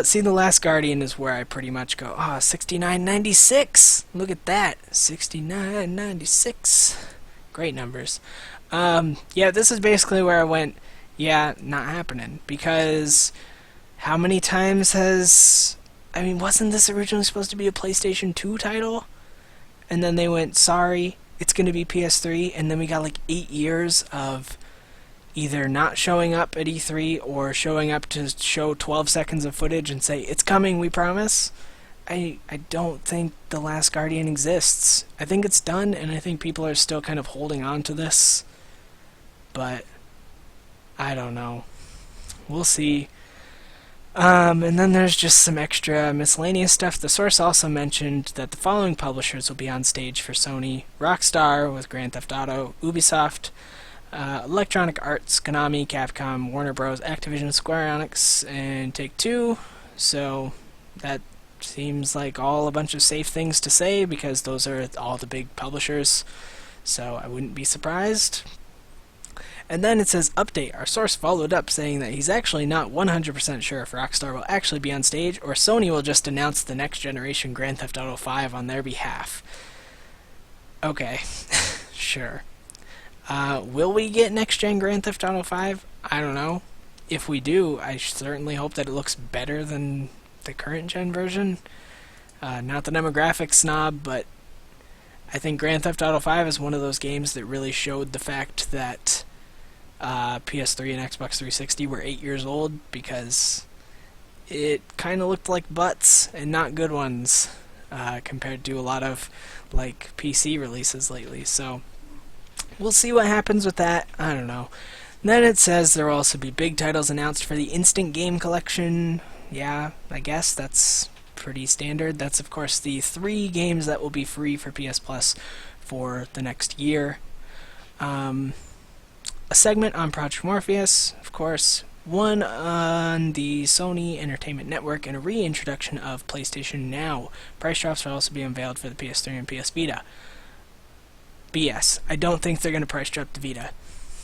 See, The Last Guardian is where I pretty much go, 69.96! Look at that! 69.96! Great numbers. Yeah, this is basically where I went, yeah, not happening. Because how many times wasn't this originally supposed to be a PlayStation 2 title? And then they went, sorry, it's going to be PS3, and then we got like 8 years of either not showing up at E3 or showing up to show 12 seconds of footage and say, it's coming, we promise. I don't think The Last Guardian exists. I think it's done, and I think people are still kind of holding on to this. But I don't know. We'll see. And then there's just some extra miscellaneous stuff. The source also mentioned that the following publishers will be on stage for Sony: Rockstar with Grand Theft Auto, Ubisoft, Electronic Arts, Konami, Capcom, Warner Bros., Activision, Square Enix, and Take-Two. So that seems like all a bunch of safe things to say because those are all the big publishers. So I wouldn't be surprised. And then it says, update. Our source followed up saying that he's actually not 100% sure if Rockstar will actually be on stage or Sony will just announce the next generation Grand Theft Auto 5 on their behalf. Okay, sure. Will we get next-gen Grand Theft Auto 5? I don't know. If we do, I certainly hope that it looks better than the current-gen version. Not that I'm a graphics snob, but I think Grand Theft Auto 5 is one of those games that really showed the fact that PS3 and Xbox 360 were 8 years old, because it kind of looked like butts, and not good ones, compared to a lot of like PC releases lately. So we'll see what happens with that. I don't know. And then it says there will also be big titles announced for the Instant Game Collection. Yeah, I guess that's pretty standard. That's of course the 3 games that will be free for PS Plus for the next year. A segment on Project Morpheus, of course. One on the Sony Entertainment Network, and a reintroduction of PlayStation Now. Price drops will also be unveiled for the PS3 and PS Vita. BS. I don't think they're going to price drop the Vita.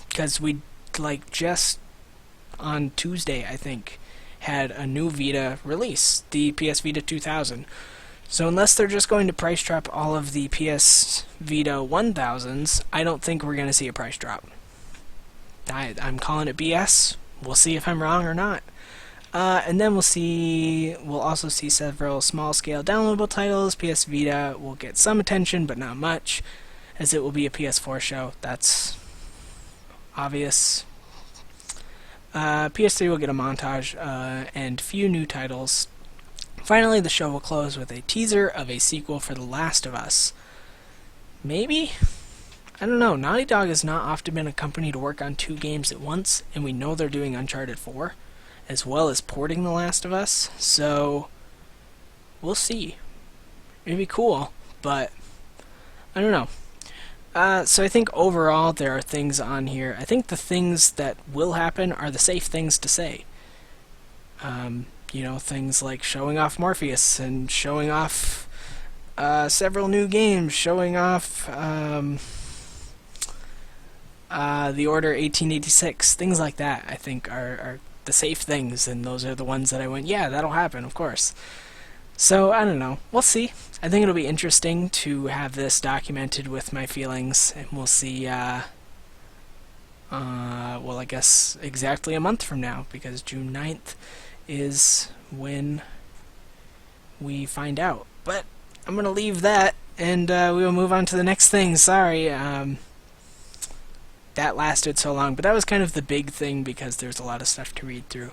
Because we, just on Tuesday, I think, had a new Vita release, the PS Vita 2000. So unless they're just going to price drop all of the PS Vita 1000s, I don't think we're going to see a price drop. I'm calling it BS. We'll see if I'm wrong or not. And then we'll also see several small-scale downloadable titles. PS Vita will get some attention, but not much, as it will be a PS4 show. That's obvious. PS3 will get a montage and few new titles. Finally, the show will close with a teaser of a sequel for The Last of Us. Maybe? I don't know. Naughty Dog has not often been a company to work on 2 games at once, and we know they're doing Uncharted 4, as well as porting The Last of Us, so we'll see. It'd be cool, but I don't know. So I think overall there are things on here. I think the things that will happen are the safe things to say. Things like showing off Morpheus and showing off several new games, showing off The Order 1886, things like that, I think are the safe things, and those are the ones that I went, yeah, that'll happen, of course. So, I don't know. We'll see. I think it'll be interesting to have this documented with my feelings, and we'll see, I guess exactly a month from now, because June 9th is when we find out. But I'm going to leave that, and we will move on to the next thing. Sorry, that lasted so long, but that was kind of the big thing because there's a lot of stuff to read through.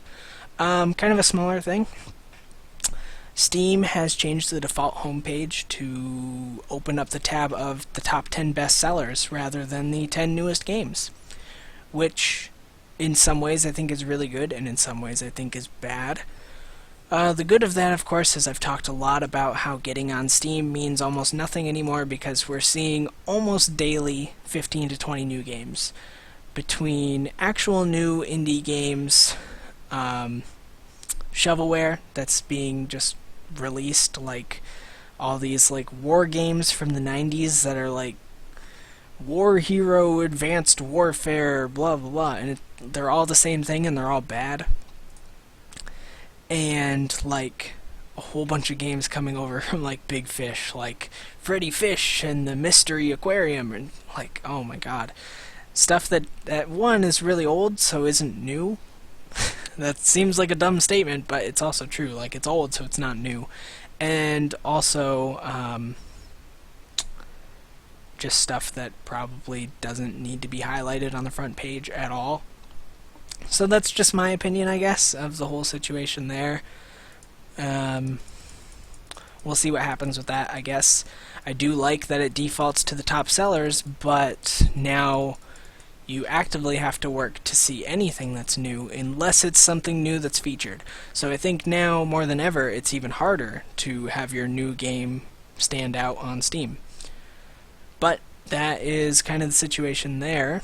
Kind of a smaller thing. Steam has changed the default homepage to open up the tab of the top 10 bestsellers rather than the 10 newest games, which in some ways I think is really good, and in some ways I think is bad. The good of that, of course, is I've talked a lot about how getting on Steam means almost nothing anymore because we're seeing almost daily 15 to 20 new games. Between actual new indie games, shovelware that's being just released, like all these like war games from the 90s that are like War Hero, Advanced Warfare, blah blah blah, and they're all the same thing and they're all bad. And like a whole bunch of games coming over from like Big Fish, like Freddy Fish and the Mystery Aquarium, and like, oh my god, stuff that one is really old, so isn't new. That seems like a dumb statement, but it's also true. Like, it's old, so it's not new. And also just stuff that probably doesn't need to be highlighted on the front page at all. So that's just my opinion, I guess, of the whole situation there. We'll see what happens with that, I guess. I do like that it defaults to the top sellers, but now you actively have to work to see anything that's new, unless it's something new that's featured. So I think now, more than ever, it's even harder to have your new game stand out on Steam. But that is kind of the situation there.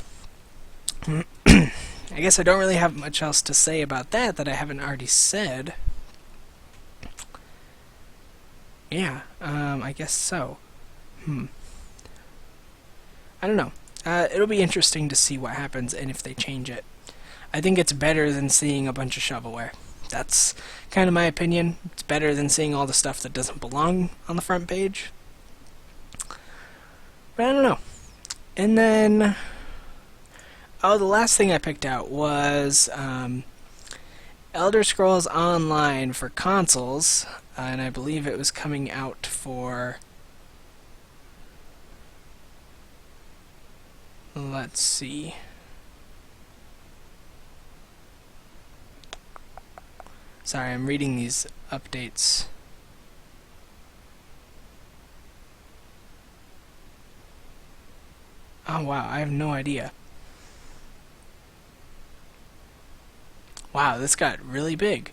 I guess I don't really have much else to say about that I haven't already said. Yeah, I guess so. I don't know. It'll be interesting to see what happens and if they change it. I think it's better than seeing a bunch of shovelware. That's kind of my opinion. It's better than seeing all the stuff that doesn't belong on the front page. But I don't know. And then, oh, the last thing I picked out was Elder Scrolls Online for consoles, and I believe it was coming out for, let's see, sorry, I'm reading these updates. Oh wow, I have no idea. Wow, this got really big.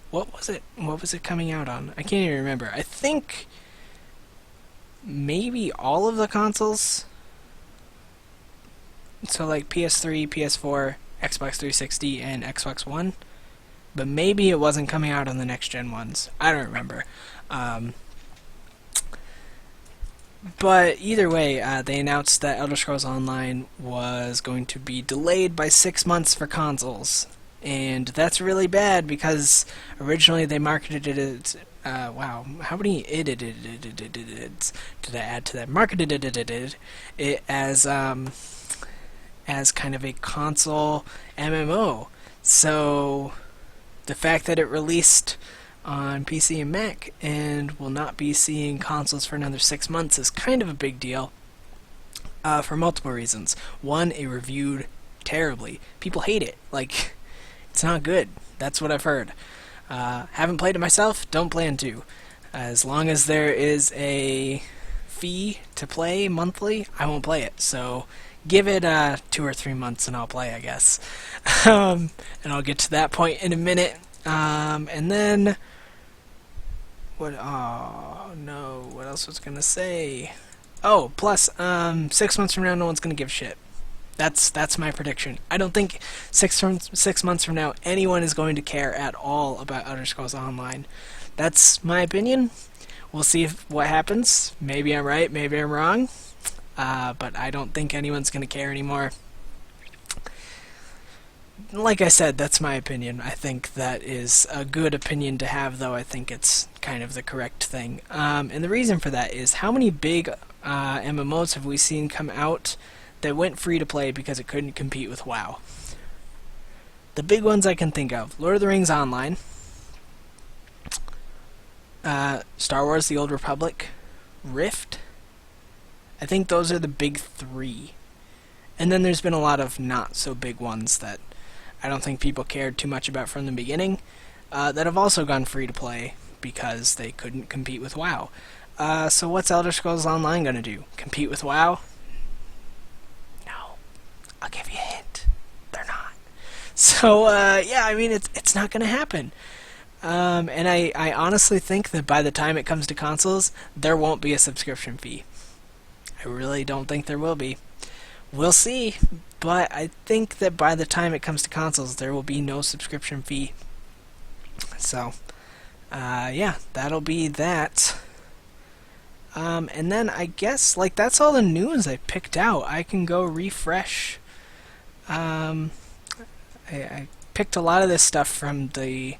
What was it? What was it coming out on? I can't even remember. I think maybe all of the consoles. So like PS3, PS4, Xbox 360, and Xbox One. But maybe it wasn't coming out on the next gen ones. I don't remember. But either way, they announced that Elder Scrolls Online was going to be delayed by 6 months for consoles. And that's really bad because originally they marketed it as, wow, how many did I add to that? Marketed it as kind of a console MMO. So the fact that it released on PC and Mac and will not be seeing consoles for another 6 months is kind of a big deal for multiple reasons. One, it reviewed terribly. People hate it. Like, it's not good. That's what I've heard. Haven't played it myself, don't plan to. As long as there is a fee to play monthly, I won't play it. So give it 2 or 3 months and I'll play, I guess. And I'll get to that point in a minute. And then what? Oh no! What else was I gonna say? Oh, plus, 6 months from now, no one's gonna give a shit. That's my prediction. I don't think 6 months from now anyone is going to care at all about Elder Scrolls Online. That's my opinion. We'll see what happens. Maybe I'm right. Maybe I'm wrong. But I don't think anyone's gonna care anymore. Like I said, that's my opinion. I think that is a good opinion to have, though I think it's kind of the correct thing. And the reason for that is how many big MMOs have we seen come out that went free to play because it couldn't compete with WoW? The big ones I can think of: Lord of the Rings Online, Star Wars: The Old Republic, Rift. I think those are the big three. And then there's been a lot of not so big ones that I don't think people cared too much about from the beginning, that have also gone free to play because they couldn't compete with WoW. So what's Elder Scrolls Online going to do? Compete with WoW? No. I'll give you a hint. They're not. So, yeah, I mean, it's not going to happen. And I honestly think that by the time it comes to consoles, there won't be a subscription fee. I really don't think there will be. We'll see, but I think that by the time it comes to consoles, there will be no subscription fee. So, yeah, that'll be that. And then I guess, like, that's all the news I picked out. I can go refresh. I picked a lot of this stuff from the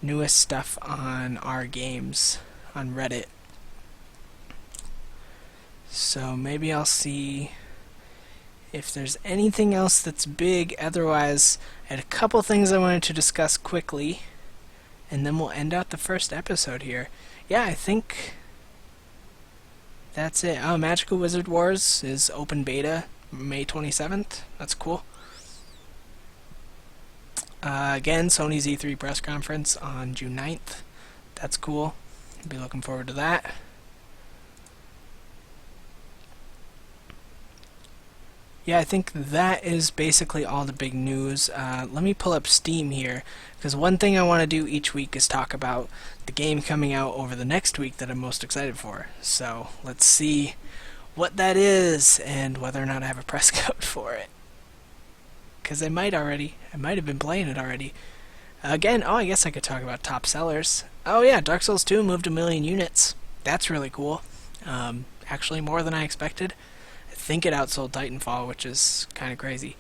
newest stuff on our games on Reddit. So maybe I'll see if there's anything else that's big. Otherwise, I had a couple things I wanted to discuss quickly, and then we'll end out the first episode here. Yeah, I think that's it. Oh, Magical Wizard Wars is open beta May 27th. That's cool. Again, Sony's E3 press conference on June 9th. That's cool. I'll be looking forward to that. Yeah, I think that is basically all the big news. Let me pull up Steam here, because one thing I want to do each week is talk about the game coming out over the next week that I'm most excited for. So let's see what that is and whether or not I have a press code for it. Because I might already. I might have been playing it already. Again, I guess I could talk about top sellers. Oh yeah, Dark Souls 2 moved 1 million units. That's really cool. Actually more than I expected. I think it outsold Titanfall, which is kind of crazy.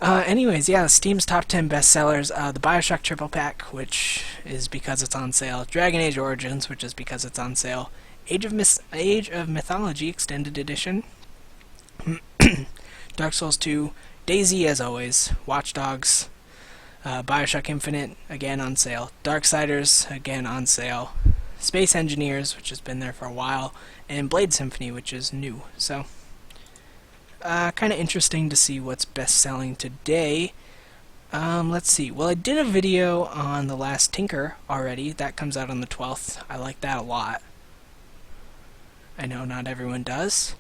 Anyways, yeah, Steam's top 10 bestsellers. The Bioshock Triple Pack, which is because it's on sale. Dragon Age Origins, which is because it's on sale. Age of Mythology Extended Edition. Dark Souls 2. DayZ, as always. Watch Dogs. Bioshock Infinite, again on sale. Darksiders, again on sale. Space Engineers, which has been there for a while. And Blade Symphony, which is new. So, kind of interesting to see what's best selling today. Let's see. Well, I did a video on The Last Tinker already. That comes out on the 12th. I like that a lot. I know not everyone does.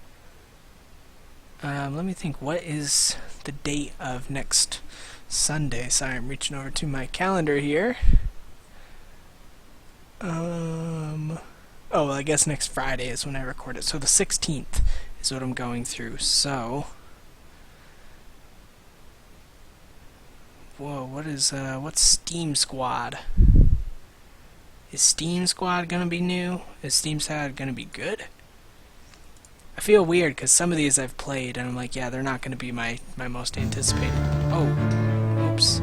Let me think. What is the date of next Sunday? Sorry, I'm reaching over to my calendar here. Oh, well, I guess next Friday is when I record it. So the 16th is what I'm going through. So, whoa, what's Steam Squad? Is Steam Squad gonna be new? Is Steam Squad gonna be good? I feel weird because some of these I've played and I'm like, yeah, they're not gonna be my most anticipated. Oh, oops.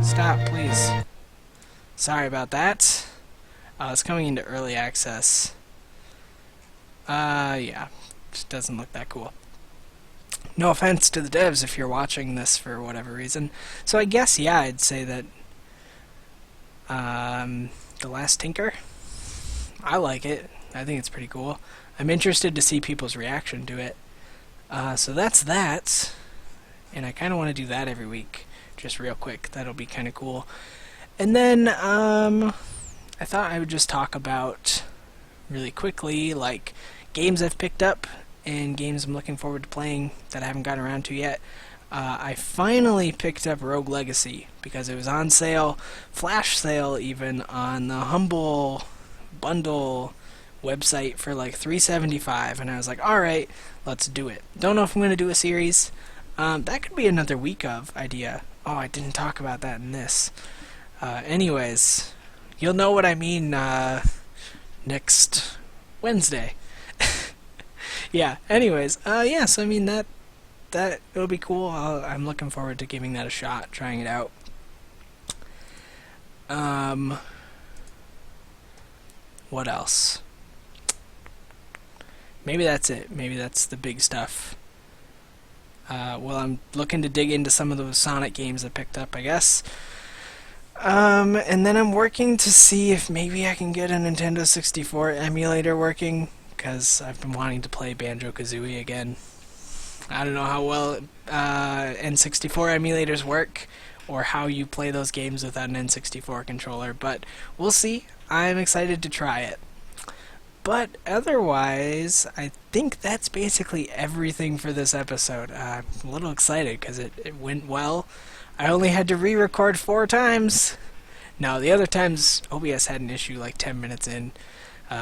Stop, please. Sorry about that. It's coming into early access. Yeah, just doesn't look that cool. No offense to the devs if you're watching this for whatever reason. So I guess, yeah, I'd say that The Last Tinker, I like it. I think it's pretty cool. I'm interested to see people's reaction to it. So that's that. And I kind of want to do that every week, just real quick. That'll be kind of cool. And then, I thought I would just talk about, really quickly, like, games I've picked up and games I'm looking forward to playing that I haven't gotten around to yet. I finally picked up Rogue Legacy because it was on sale, flash sale even, on the Humble Bundle website for like $3.75, and I was like, alright, let's do it. Don't know if I'm going to do a series. That could be another week of idea. Oh, I didn't talk about that in this. Anyways, you'll know what I mean next Wednesday. Yeah, anyways, yeah, so I mean, that it'll be cool. I'm looking forward to giving that a shot, trying it out. What else? Maybe that's it. Maybe that's the big stuff. Well, I'm looking to dig into some of those Sonic games I picked up, I guess. And then I'm working to see if maybe I can get a Nintendo 64 emulator working, because I've been wanting to play Banjo-Kazooie again. I don't know how well N64 emulators work, or how you play those games without an N64 controller, but we'll see. I'm excited to try it. But otherwise, I think that's basically everything for this episode. I'm a little excited because it went well. I only had to re-record 4 times. No, the other times OBS had an issue like 10 minutes in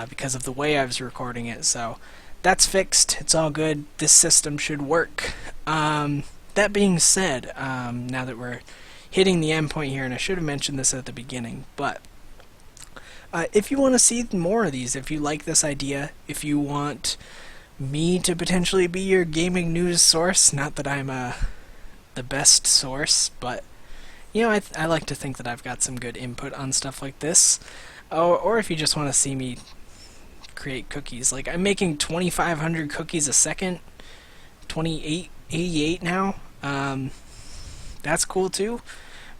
because of the way I was recording it. So that's fixed. It's all good. This system should work. That being said, now that we're hitting the end point here, and I should have mentioned this at the beginning, but if you want to see more of these, if you like this idea, if you want me to potentially be your gaming news source, not that I'm the best source, but you know, I like to think that I've got some good input on stuff like this, or if you just want to see me create cookies. Like, I'm making 2,500 cookies a second, 88 now. That's cool too.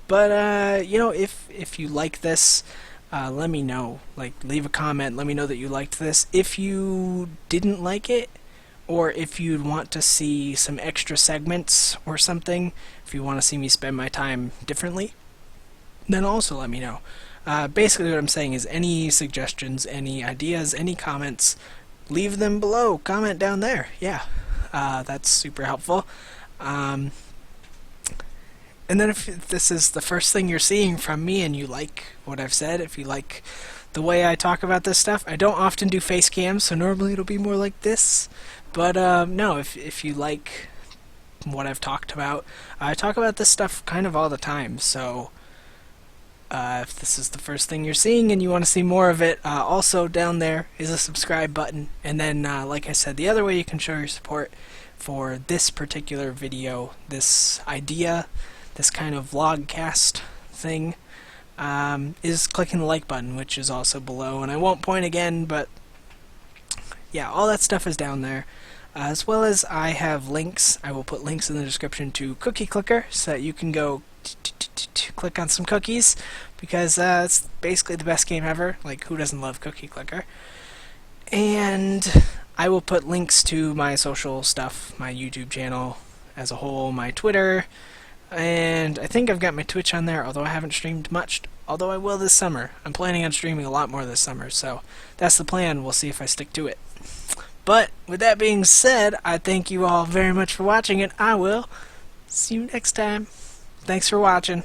But you know, if you like this, let me know. Like, leave a comment. Let me know that you liked this. If you didn't like it, or if you'd want to see some extra segments or something, if you want to see me spend my time differently, then also let me know. Basically what I'm saying is, any suggestions, any ideas, any comments, leave them below. Comment down there. Yeah, that's super helpful. And then if this is the first thing you're seeing from me and you like what I've said, if you like the way I talk about this stuff. I don't often do face cams, so normally it'll be more like this. But no, if you like what I've talked about, I talk about this stuff kind of all the time. So if this is the first thing you're seeing and you want to see more of it, also down there is a subscribe button. And then, like I said, the other way you can show your support for this particular video, this idea, this kind of vlogcast thing, is clicking the like button, which is also below. And I won't point again, but yeah, all that stuff is down there. As well as I have links. I will put links in the description to Cookie Clicker so that you can go click on some cookies, because it's basically the best game ever. Like, who doesn't love Cookie Clicker? And I will put links to my social stuff, my YouTube channel as a whole, my Twitter, and I think I've got my Twitch on there, although I haven't streamed much, although I will this summer. I'm planning on streaming a lot more this summer, so that's the plan. We'll see if I stick to it. But with that being said, I thank you all very much for watching, and I will see you next time. Thanks for watching.